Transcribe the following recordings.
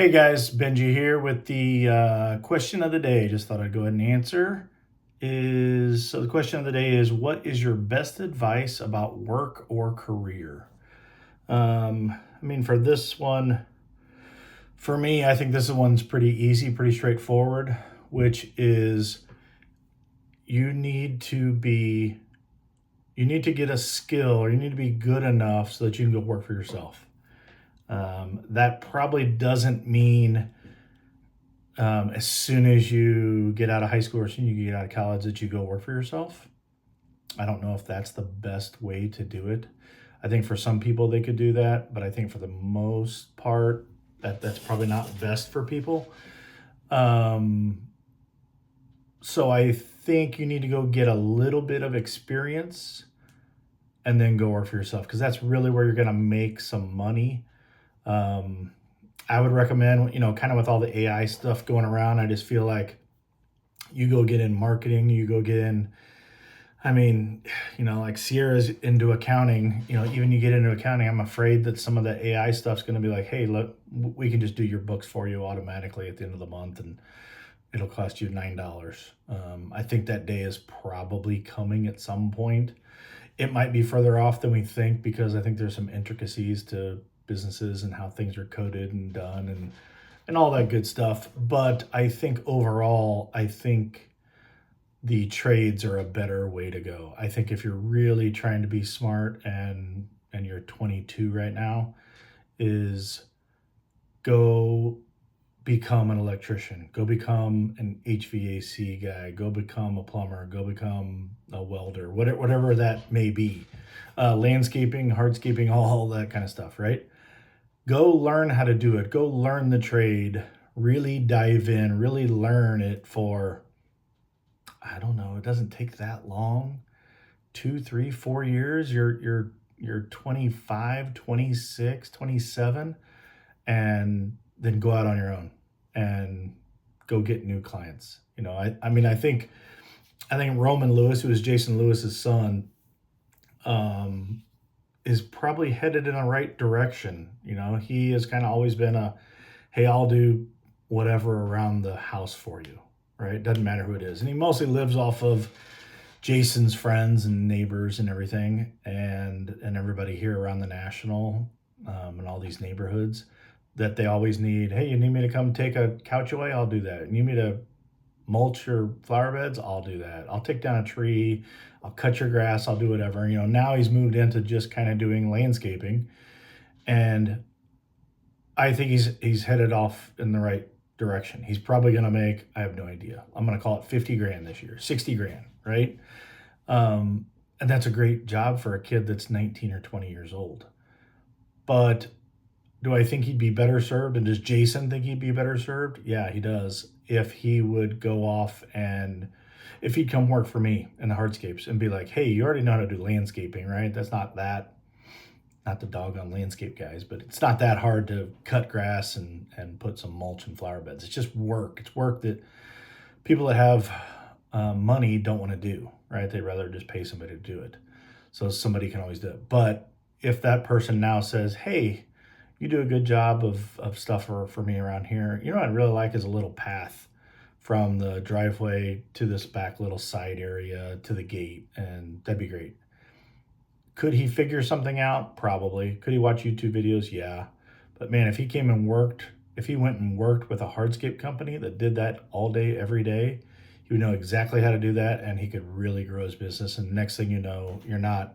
Hey guys, Benji here with the question of the day. Just thought I'd go ahead and answer. The question of the day is, what is your best advice about work or career? For this one, for me, I think this one's pretty easy, pretty straightforward, which is you need to be, you need to get a skill, or you need to be good enough so that you can go work for yourself. That probably doesn't mean as soon as you get out of high school or as soon as you get out of college that you go work for yourself. I don't know if that's the best way to do it. I think for some people they could do that, but I think for the most part that's probably not best for people. Um, so I think you need to go get a little bit of experience and then go work for yourself because that's really where you're going to make some money. Um, I would recommend, kind of with all the AI stuff going around, I just feel like you go get in marketing, you go get in, I mean, like Sierra's into accounting, even you get into accounting, I'm afraid that some of the AI stuff's going to be like, hey, look, we can just do your books for you automatically at the end of the month and it'll cost you $9. I think that day is probably coming at some point. It might be further off than we think because I think there's some intricacies to businesses and how things are coded and done and all that good stuff. But I think overall, I think the trades are a better way to go. I think if you're really trying to be smart and you're 22 right now, is go become an electrician, go become an HVAC guy, go become a plumber, go become a welder, whatever that may be. Landscaping, hardscaping, all that kind of stuff, right? Go learn how to do it. Go learn the trade. Really dive in. Really learn it for, I don't know, it doesn't take that long. 2, 3, 4 years. You're 25, 26, 27, and then go out on your own and go get new clients. I think Roman Lewis, who is Jason Lewis's son, um, is probably headed in the right direction. He has kind of always been a, hey, I'll do whatever around the house for you, right? Doesn't matter who it is. And he mostly lives off of Jason's friends and neighbors and everything, and everybody here around the national, and all these neighborhoods that they always need. Hey, you need me to come take a couch away? I'll do that. You need me to mulch your flower beds? I'll do that. I'll take down a tree. I'll cut your grass. I'll do whatever. Now he's moved into just kind of doing landscaping, and I think he's headed off in the right direction. He's probably going to make, I have no idea. I'm going to call it 50 grand this year, 60 grand, right? And that's a great job for a kid that's 19 or 20 years old. But do I think he'd be better served? And does Jason think he'd be better served? Yeah, he does. If he would go off and if he'd come work for me in the hardscapes and be like, hey, you already know how to do landscaping, right? That's not the doggone landscape guys, but it's not that hard to cut grass and put some mulch and flower beds. It's just work. It's work that people that have money don't want to do, right? They'd rather just pay somebody to do it. So somebody can always do it. But if that person now says, hey, you do a good job of stuff for me around here, what I'd really like is a little path from the driveway to this back little side area to the gate, and that'd be great. Could he figure something out? Probably. Could he watch YouTube videos? Yeah. But man, if he went and worked with a hardscape company that did that all day, every day, he would know exactly how to do that, and he could really grow his business. And next thing you know, you're not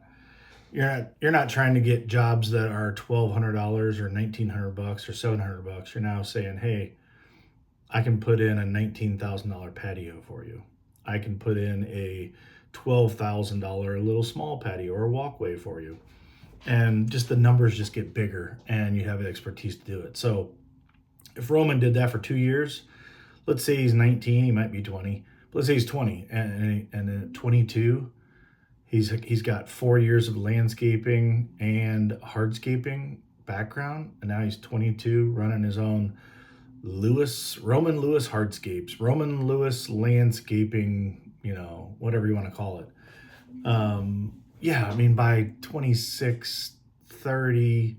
trying to get jobs that are $1,200 or $1,900 or $700. You're now saying, hey, I can put in a $19,000 patio for you. I can put in a $12,000 little small patio or walkway for you. And just the numbers just get bigger and you have the expertise to do it. So if Roman did that for 2 years, let's say he's 19, he might be 20, but let's say he's 20 and at 22, he's got 4 years of landscaping and hardscaping background. And now he's 22 running his own Roman Lewis hardscapes, Roman Lewis landscaping, whatever you want to call it. Yeah, by 26, 30,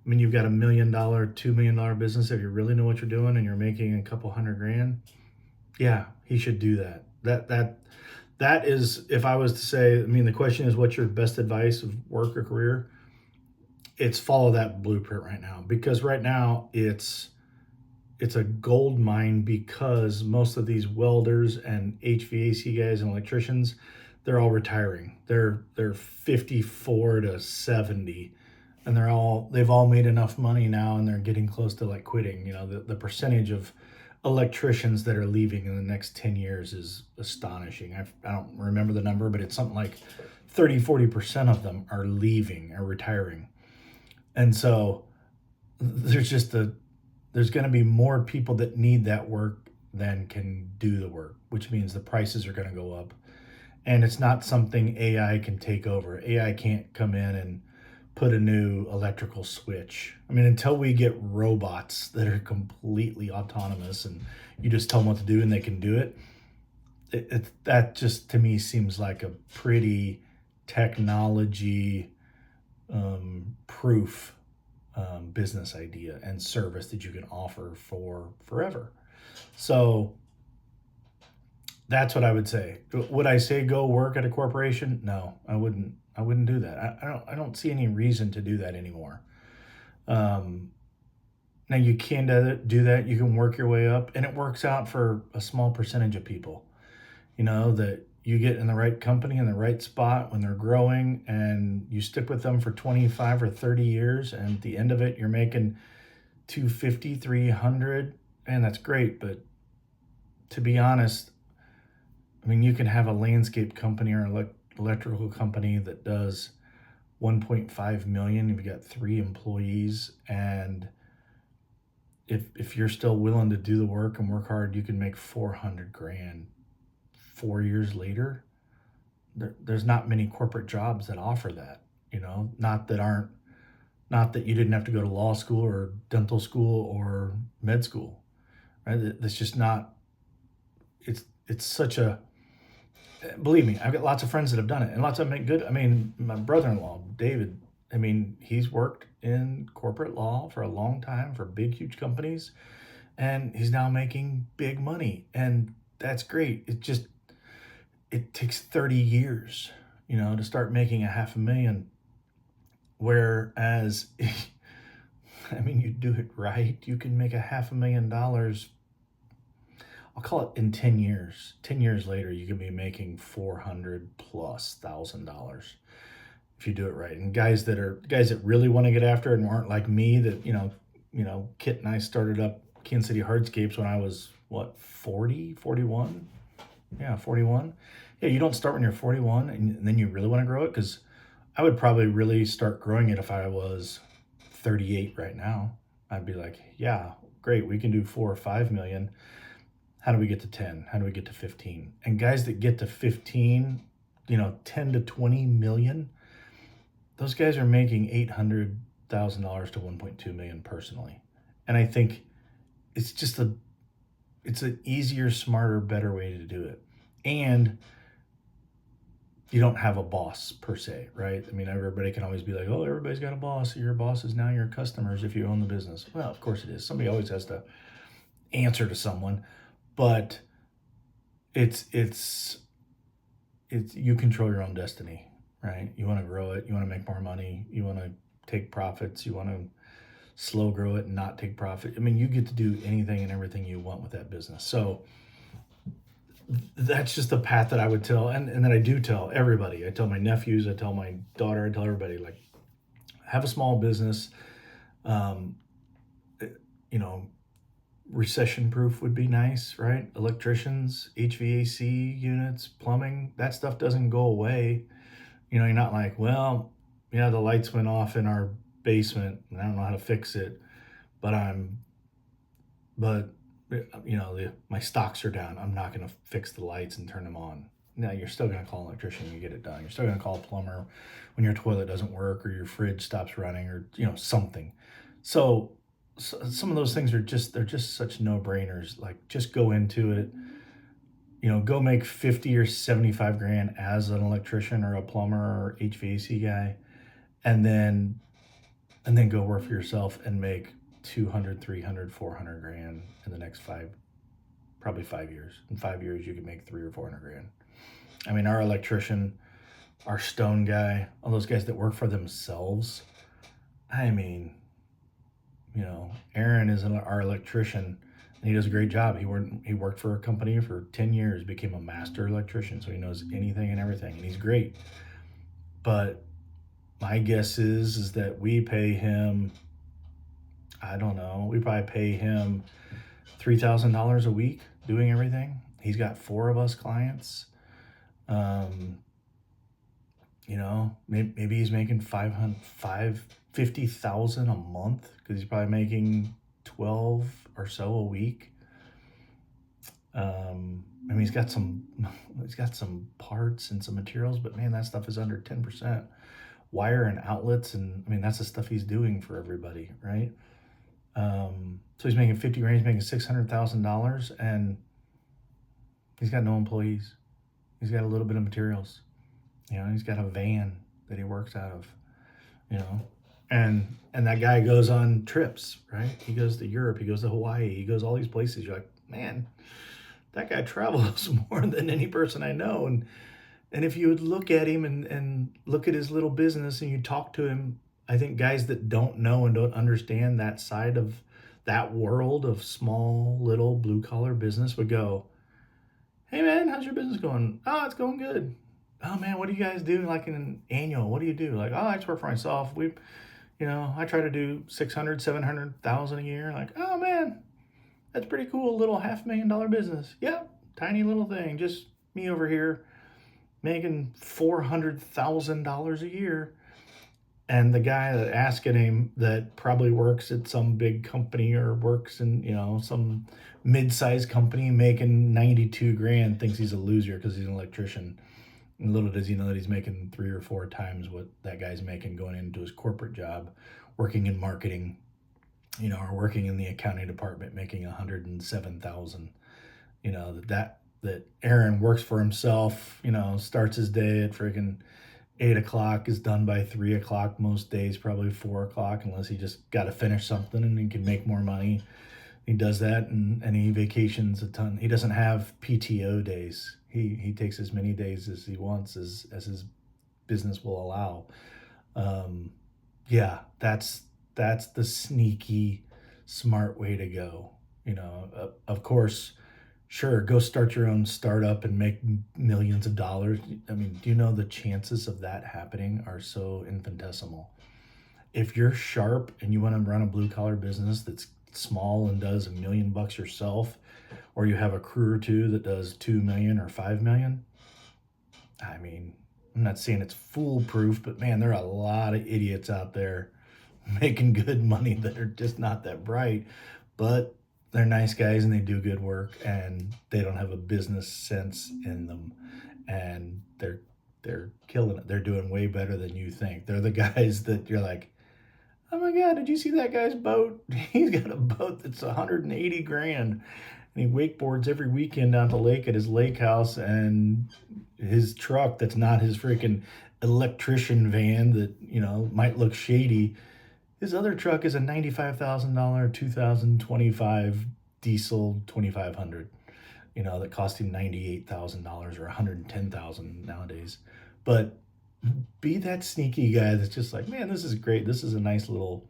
I mean, you've got $1 million, $2 million business. If you really know what you're doing and you're making a couple hundred grand, yeah, he should do that. That is, if I was to say, I mean, the question is, what's your best advice of work or career? It's follow that blueprint right now, because right now it's a gold mine, because most of these welders and HVAC guys and electricians, they're all retiring. They're 54 to 70, and they've all made enough money now, and they're getting close to like quitting. The percentage of electricians that are leaving in the next 10 years is astonishing. I don't remember the number, but it's something like 30-40% of them are leaving or retiring. And so there's going to be more people that need that work than can do the work, which means the prices are going to go up. And it's not something AI can take over. AI can't come in and put a new electrical switch. I mean, until we get robots that are completely autonomous and you just tell them what to do and they can do it, that just to me seems like a pretty technology proof business idea and service that you can offer for forever. So that's what I would say. Would I say go work at a corporation? No, I wouldn't. I wouldn't do that. I don't see any reason to do that anymore. Um, Now you can do that. You can work your way up, and it works out for a small percentage of people. That you get in the right company in the right spot when they're growing, and you stick with them for 25 or 30 years, and at the end of it, you're making 250, 300, and that's great. But to be honest, I mean, you can have a landscape company or electrical company that does 1.5 million. You've got 3 employees, and if you're still willing to do the work and work hard, you can make 400 grand 4 years later. There's not many corporate jobs that offer that. Not that you didn't have to go to law school or dental school or med school, right? That's just not. It's such a. Believe me, I've got lots of friends that have done it, and lots of them make good. I mean, my brother-in-law, David. I mean, he's worked in corporate law for a long time for big, huge companies, and he's now making big money, and that's great. It takes 30 years, to start making a half a million. Whereas, I mean, you do it right, you can make a $500,000. I'll call it in 10 years. 10 years later, you can be making $400,000+ if you do it right. And guys that really want to get after it and aren't like me, that, Kit and I started up Kansas City Hardscapes when I was, what, 40, 41? Yeah, 41. Yeah, you don't start when you're 41 and then you really want to grow it, because I would probably really start growing it if I was 38 right now. I'd be like, yeah, great, we can do 4 or 5 million. How do we get to 10? How do we get to 15? And guys that get to 15, 10 to 20 million, those guys are making $800,000 to 1.2 million personally. And I think it's just it's an easier, smarter, better way to do it. And you don't have a boss per se, right? I mean, everybody can always be like, oh, everybody's got a boss. Your boss is now your customers if you own the business. Well, of course it is. Somebody always has to answer to someone, but it's you control your own destiny, right? You want to grow it. You want to make more money. You want to take profits. You want to slow grow it and not take profit. I mean, you get to do anything and everything you want with that business. So that's just the path that I would tell, and that I do tell everybody. I tell my nephews, I tell my daughter, I tell everybody, like, have a small business. Um, you know, recession proof would be nice, right? Electricians, HVAC units, plumbing, that stuff doesn't go away. You're not like, well, yeah, the lights went off in our basement and I don't know how to fix it, but but my stocks are down. I'm not going to fix the lights and turn them on. No, you're still going to call an electrician and get it done. You're still going to call a plumber when your toilet doesn't work or your fridge stops running, or something. So some of those things they're just such no-brainers. Like, just go into it. Go make 50 or 75 grand as an electrician or a plumber or HVAC guy, and then and then go work for yourself and make 200, 300, 400 grand in the next probably 5 years. In 5 years, you can make 300 or 400 grand. I mean, our electrician, our stone guy, all those guys that work for themselves. I mean, Aaron is our electrician, and he does a great job. He worked for a company for 10 years, became a master electrician, so he knows anything and everything, and he's great. But my guess is that we pay him, I don't know, we probably pay him $3,000 a week doing everything. He's got 4 of us clients. Maybe he's making $50,000 a month, because he's probably making 12 or so a week. He's got some parts and some materials, but man, that stuff is under 10%. Wire and outlets, and that's the stuff he's doing for everybody, right? So he's making 50 grand, he's making $600,000, and he's got no employees. He's got a little bit of materials. He's got a van that he works out of, and that guy goes on trips, right? He goes to Europe, he goes to Hawaii, he goes all these places. You're like, man, that guy travels more than any person I know. And if you would look at him and look at his little business and you talk to him, I think guys that don't know and don't understand that side of that world of small, little blue-collar business would go, hey man, how's your business going? Oh, it's going good. Oh man, what do you guys do like in an annual? What do you do? Like, oh, I just work for myself. I try to do 600, 700,000 a year. Like, oh man, that's pretty cool. Little $500,000 business. Yep. Tiny little thing. Just me over here making $400,000 a year. And the guy that asking him that probably works at some big company or works in, some mid-sized company making 92 grand thinks he's a loser because he's an electrician. And little does he know that he's making 3 or 4 times what that guy's making going into his corporate job, working in marketing, or working in the accounting department, making 107,000. That Aaron works for himself, starts his day at freaking 8 o'clock, is done by 3 o'clock most days, probably 4 o'clock, unless he just got to finish something and he can make more money. He does that, and he vacations a ton. He doesn't have PTO days. He takes as many days as he wants as his business will allow. That's the sneaky, smart way to go. Of course, sure, go start your own startup and make millions of dollars. Do you know the chances of that happening are so infinitesimal? If you're sharp and you want to run a blue collar business that's small and does $1 million yourself, or you have a crew or two that does 2 million or 5 million, I'm not saying it's foolproof, but man, there are a lot of idiots out there making good money that are just not that bright, but they're nice guys and they do good work and they don't have a business sense in them, and they're killing it. They're doing way better than you think. They're the guys that you're like, oh my God, did you see that guy's boat? He's got a boat that's 180 grand. And he wakeboards every weekend down the lake at his lake house, and his truck that's not his freaking electrician van that, might look shady. His other truck is a $95,000 2025 diesel 2500, that cost him $98,000 or $110,000 nowadays. But be that sneaky guy that's just like, man, this is great. This is a nice little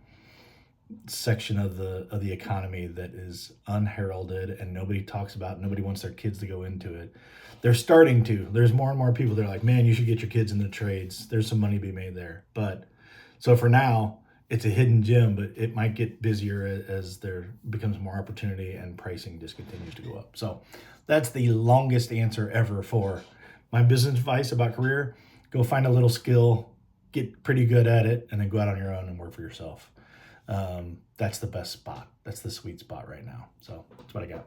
section of the economy that is unheralded and nobody talks about. Nobody wants their kids to go into it. They're starting to. There's more and more people that are like, man, you should get your kids into trades. There's some money to be made there. But so for now, it's a hidden gem, but it might get busier as there becomes more opportunity and pricing just continues to go up. So that's the longest answer ever for my business advice about career. Go find a little skill, get pretty good at it, and then go out on your own and work for yourself. That's the best spot. That's the sweet spot right now. So that's what I got.